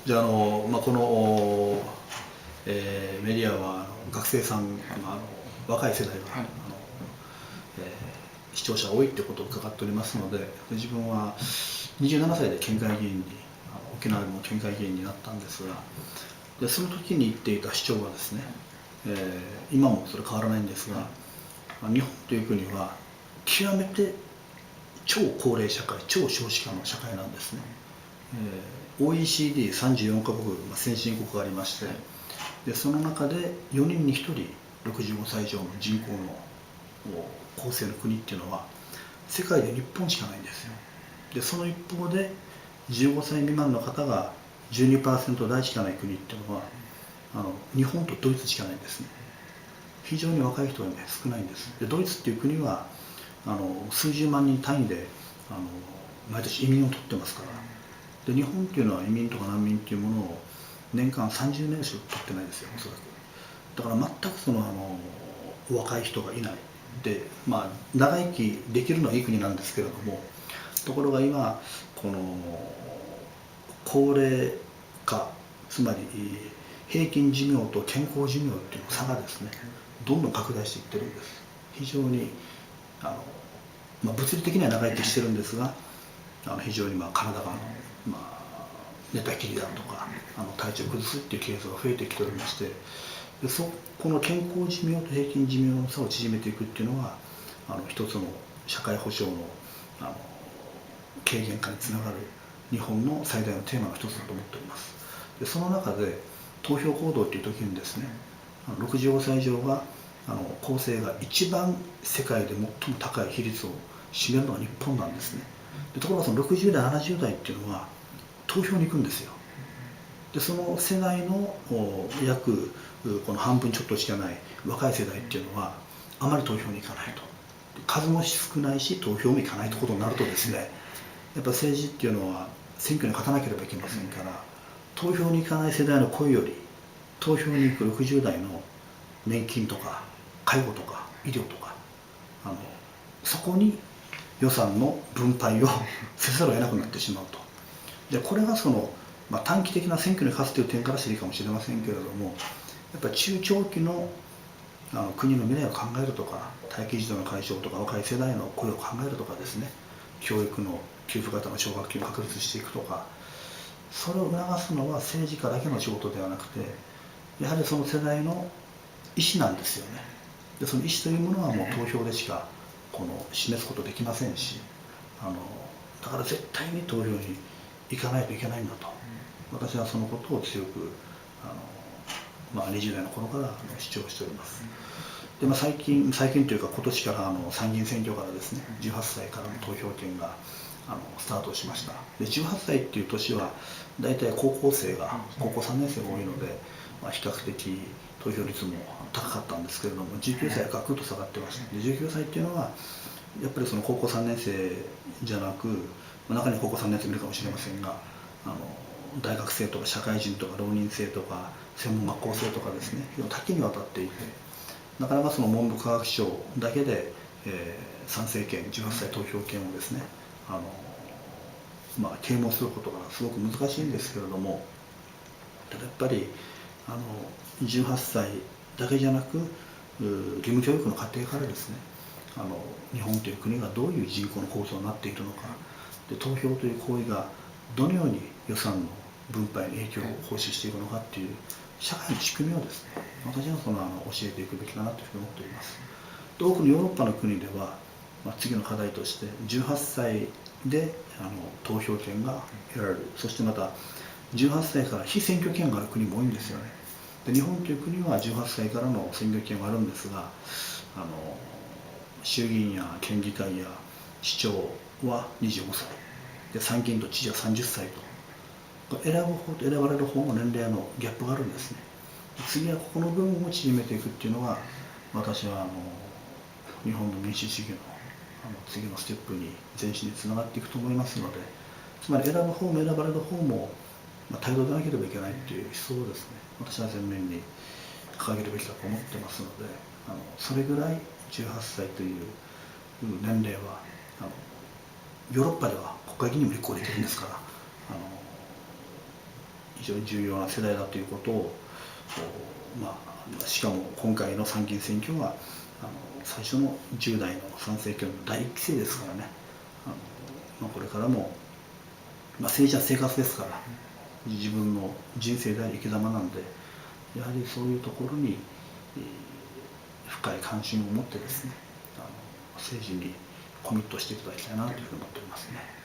じゃあ、この、メディアは学生さん、若い世代が、はい、視聴者多いってことを伺っておりますので、自分は27歳で県会議員に、沖縄でも県会議員になったんですが、でその時に言っていた主張はですね、今もそれ変わらないんですが、日本という国は極めて超高齢社会、超少子化の社会なんですね。OECD34 カ国、先進国がありまして、でその中で4人に1人65歳以上の人口の構成の国っていうのは世界で日本しかないんですよ。でその一方で15歳未満の方が 12% 台しかない国っていうのは日本とドイツしかないんですね。非常に若い人が、少ないんです。でドイツっていう国は数十万人単位で毎年移民を取ってますから。で日本っていうのは移民とか難民っていうものを年間30年しか取ってないですよ、おそらく。だから全く若い人がいない。で長生きできるのはいい国なんですけれども、ところが今この高齢化、つまり平均寿命と健康寿命っていうの差がですね、どんどん拡大していってるんです。非常に物理的には長生きしてるんですが、非常に体が寝たきりだとか体調を崩すっていうケースが増えてきておりまして、でこの健康寿命と平均寿命の差を縮めていくっていうのは一つの社会保障の軽減化につながる日本の最大のテーマの一つだと思っております。でその中で投票行動っていう時にですね、65歳以上が構成が一番世界で最も高い比率を占めるのが日本なんですね。でところがその60代70代っていうのは投票に行くんですよ。でその世代の約この半分ちょっとしかない若い世代っていうのはあまり投票に行かないと。数も少ないし投票も行かないということになるとですね、やっぱ政治っていうのは選挙に勝たなければいけませんから、投票に行かない世代の声より投票に行く60代の年金とか介護とか医療とかそこに予算の分配をせざるを得なくなってしまうと。でこれが短期的な選挙に勝つという点からしていいかもしれませんけれども、やっぱり中長期の国の未来を考えるとか、待機児童の解消とか若い世代の声を考えるとかですね、教育の給付型の奨学金を確立していくとか、それを促すのは政治家だけの仕事ではなくて、やはりその世代の意思なんですよね。でその意思というものはもう投票でしか示すことできませんし、だから絶対に投票に行かないといけないんだと、私はそのことを強く20代の頃から主張しております。で最近というか今年から参議院選挙からですね、18歳からの投票権がスタートしました。で18歳っていう年は大体高校3年生が多いので、比較的投票率も高かったんですけれども、19歳はガクッと下がってました。で19歳っていうのはやっぱり高校3年生じゃなく、中には高校3年生もいるかもしれませんが、大学生とか社会人とか浪人生とか専門学校生とかですね、多岐にわたっていて、なかなか文部科学省だけで、参政権18歳投票権をですね啓蒙することがすごく難しいんですけれども、ただやっぱり18歳だけじゃなく義務教育の過程からですね、日本という国がどういう人口の構造になっているのか、で投票という行為がどのように予算の分配に影響を行使していくのかっていう社会の仕組みをですね、私は教えていくべきだなというふうに思っております。多くのヨーロッパの国では、次の課題として18歳で投票権が得られる、そしてまた18歳から非選挙権がある国も多いんですよね。で日本という国は18歳からの選挙権があるんですが、衆議院や県議会や市長は25歳で、参議院と知事は30歳と、選ぶ方と選ばれる方の年齢のギャップがあるんですね。次はここの部分を縮めていくっていうのが、私は日本の民主主義の次のステップに前進につながっていくと思いますので、つまり選ぶ方も選ばれる方も対等でなければいけないという思想をですね、私は前面に掲げるべきだと思ってますので、それぐらい18歳という年齢はヨーロッパでは国会議員にも立候補できるんですから、非常に重要な世代だということを、しかも今回の参議院選挙は最初の10代の参政権の第1期生ですからね、これからも、政治は生活ですから、自分の人生であり生き様なんで、やはりそういうところに、深い関心を持ってですね、政治にコミットしていただきたいなというふうに思っておりますね。